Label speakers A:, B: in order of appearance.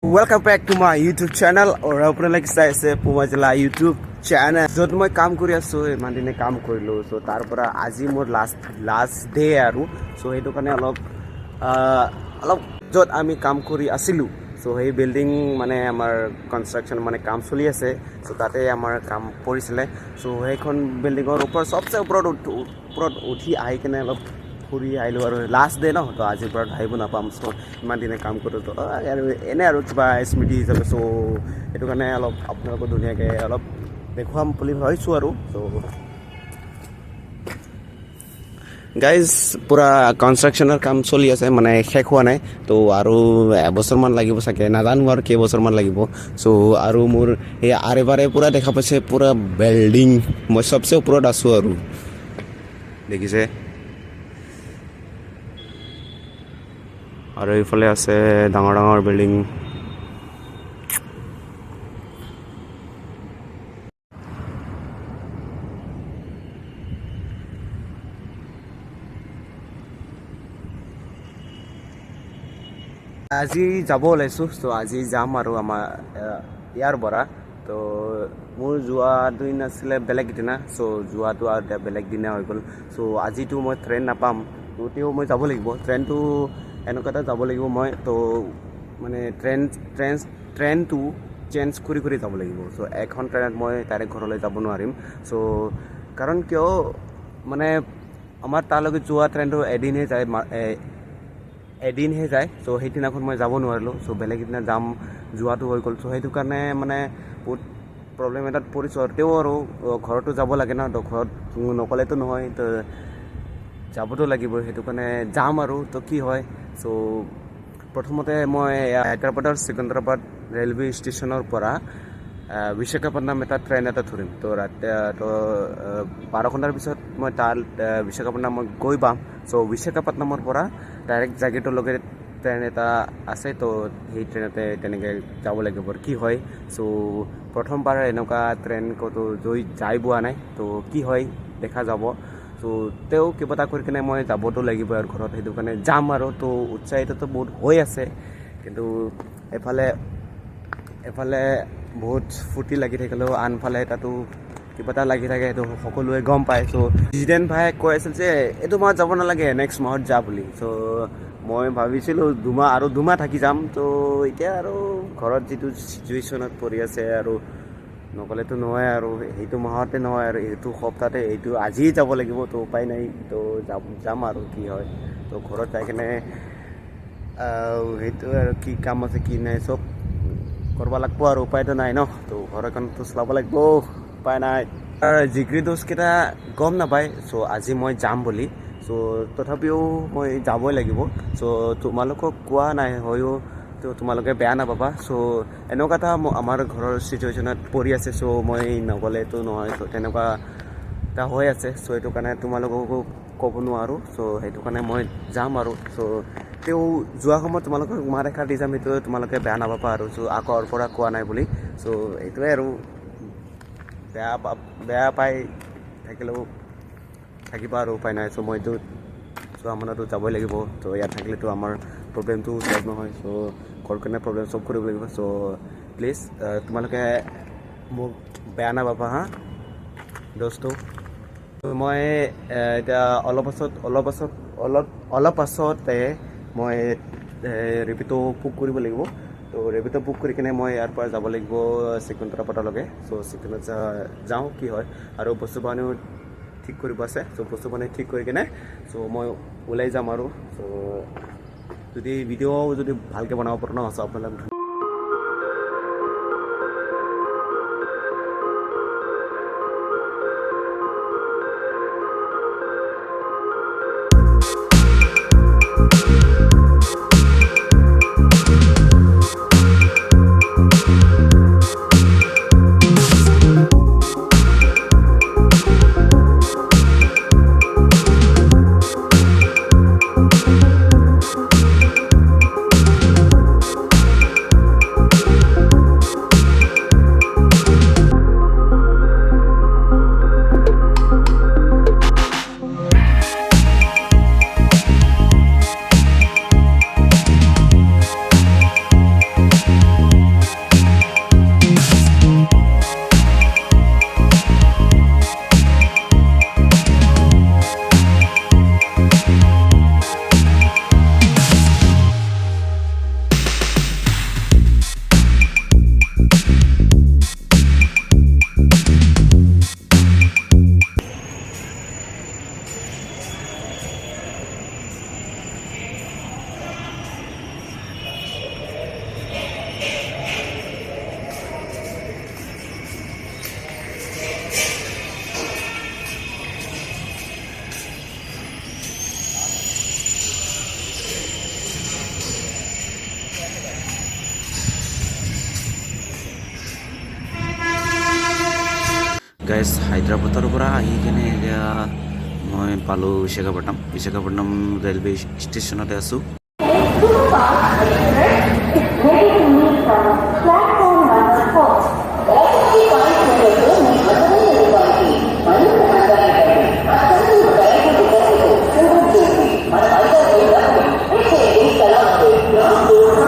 A: Welcome back to my YouTube channel or আপোনালোকে চাই আছে পুমা জিলা YouTube channel য'ত মই কাম কৰি আছো ইমান দিনে কাম কৰিলো সো তাৰ পৰা আজি মোৰ লাষ্ট ডে আৰু সো সেইটো কাৰণে অলপ য'ত আমি কাম কৰি আছিলো সো সেই বিল্ডিং মানে আমাৰ কনষ্ট্ৰাকচন মানে কাম চলি আছে সো তাতে আমাৰ কাম পৰিছিলে সো সেইখন বিল্ডিঙৰ ওপৰত সবচে ওপৰত উঠি আহি কিনে অলপ ফুৰি আহিলোঁ আৰু লাষ্ট ডে ন তো আজিৰ পৰা আহিব নাপাম চ' ইমান দিনে কাম কৰোঁ তো আৰু এনে আৰু কিবা স্মৃতি হিচাপে চ' সেইটো কাৰণে অলপ আপোনালোকক ধুনীয়াকৈ অলপ দেখুৱাম বুলি ভাবিছোঁ আৰু চ' গাইজ পূৰা কনষ্ট্ৰাকশ্যনৰ কাম চলি আছে মানে শেষ হোৱা নাই তো আৰু এবছৰমান লাগিব চাগে নাজানো আৰু কেইবছৰমান লাগিব চ' আৰু মোৰ এই আৰে বাৰে পূৰা দেখা পাইছে পূৰা বিল্ডিং মই চবচে ওপৰত আছোঁ আৰু দেখিছে আৰু এইফালে আছে ডাঙৰ ডাঙৰ বিল্ডিং আজি যাব ওলাইছোঁ চ' আজি যাম আৰু আমাৰ ইয়াৰ পৰা তো মোৰ যোৱা দিন আছিলে বেলেগ দিনা চ' যোৱাটো আৰু এতিয়া বেলেগ দিনা হৈ গ'ল চ' আজিতো মই ট্ৰেইন নাপাম তো তেও মই যাব লাগিব ট্ৰেইনটো এনেকুৱা এটা যাব লাগিব মই তো মানে ট্ৰেইনটো চেঞ্জ কৰি যাব লাগিব চ' এখন ট্ৰেইনত মই ডাইৰেক্ট ঘৰলৈ যাব নোৱাৰিম চ' কাৰণ কিয় মানে আমাৰ তালৈকে যোৱা ট্ৰেইনটো এদিনহে যায় চ' সেইদিনাখন মই যাব নোৱাৰিলোঁ চ' বেলেগ দিনা যাম যোৱাটো হৈ গ'ল চ' সেইটো কাৰণে মানে বহুত প্ৰব্লেম এটাত পৰিছোঁ আৰু তেও আৰু ঘৰতো যাব লাগে ন তো ঘৰত নক'লেতো নহয় তো যাবতো লাগিব সেইটো কাৰণে যাম আৰু তো কি হয় চ' প্ৰথমতে মই হায়দৰাবাদৰ চিকন্দৰাবাদ ৰেলৱে ষ্টেচনৰ পৰা বিশাখাপট্টনম এটা ট্ৰেইন এটা ধৰিম তো ৰাতি তো 12 ঘণ্টাৰ পিছত মই তাত বিশাখাপট্টনম মই গৈ পাম চ' বিশাখাপট্টনমৰ পৰা ডাইৰেক্ট জাগিৰলৈকে ট্ৰেইন এটা আছে তো সেই ট্ৰেইনতে তেনেকৈ যাব লাগিব কি হয় চ' প্ৰথমবাৰ এনেকুৱা ট্ৰেইন ক'তো যাই পোৱা নাই তো কি হয় দেখা যাব চ' তেও কিবা এটা কৰি কিনে মই যাবতো লাগিব আৰু ঘৰত সেইটো কাৰণে যাম আৰু তো উৎসাহিতটো বহুত হৈ আছে কিন্তু এফালে বহুত ফূৰ্তি লাগি থাকিলেও আনফালে তাতো কিবা এটা লাগি থাকে সেইটো সকলোৱে গম পায় চ' জিতেন ভাই কৈ আছিল যে এইটো মাহত যাব নালাগে নেক্সট মাহত যা বুলি চ' মই ভাবিছিলোঁ দুমাহ থাকি যাম তো এতিয়া আৰু ঘৰত যিটো চিটুৱেশ্যনত পৰি আছে আৰু নগ'লেতো নহয় আৰু সেইটো মাহতে নহয় আৰু এইটো সপ্তাহতে এইটো আজিয়ে যাব লাগিব তো উপায় নাই তো যাম আৰু কি হয় তো ঘৰত যাই কিনে সেইটো আৰু কি কাম আছে কি নাই চব কৰিব লাগিব আৰু উপায়তো নাই ন তো ঘৰখনতো চলাব লাগিব উপায় নাই জিগ্ৰী দোষকেইটা গম নাপায় চ' আজি মই যাম বুলি চ' তথাপিও মই যাবই লাগিব চ' তোমালোকক কোৱা নাই হয়ো তো তোমালোকে বেয়া নাপাবা চ' এনেকুৱা এটা আমাৰ ঘৰৰ চিটুৱেশ্যনত পৰি আছে চ' মই নগ'লেতো নহয় চ' তেনেকুৱা এটা হৈ আছে চ' সেইটো কাৰণে তোমালোককো ক'ব নোৱাৰোঁ চ' সেইটো কাৰণে মই যাম আৰু চ' তেও যোৱা সময়ত তোমালোকক মাত এষাৰ দি যাম সেইটো তোমালোকে বেয়া নাপাবা আৰু চ' আগৰ পৰা কোৱা নাই বুলি চ' এইটোৱে আৰু বেয়া পাই থাকিলেও থাকিবা আৰু উপায় নাই চ' মইতো যোৱা মানতো যাবই লাগিব চ' ইয়াত থাকিলেতো আমাৰ প্ৰব্লেমটো চল্ভ নহয় চ' ঘৰখনে প্ৰব্লেম চল্ভ কৰিব লাগিব চ' প্লিজ তোমালোকে মোক বেয়া নাপাবা হা দোস্তটো মই এতিয়া অলপ পাছতে মই ৰেপিডো বুক কৰিব লাগিব তো ৰেপিডো বুক কৰি কিনে মই ইয়াৰ পৰা যাব লাগিব চিকন্দৰাবাদলৈকে চ' চিকন্দৰাবাদ যাওঁ কি হয় আৰু বস্তু বাহানিও ঠিক কৰিব আছে চ' বস্তু বাহানি ঠিক কৰি কিনে চ' মই ওলাই যাম আৰু চ' যদি ভিডিঅ' যদি ভালকৈ বনাব পাৰোঁ ন চ' আপোনালোক
B: গাইজ হায়দৰাবাদৰ পৰা আহি কিনে এতিয়া মই পালোঁ বিশাখাপট্টনম ৰেলৱে ষ্টেচনতে আছোঁ।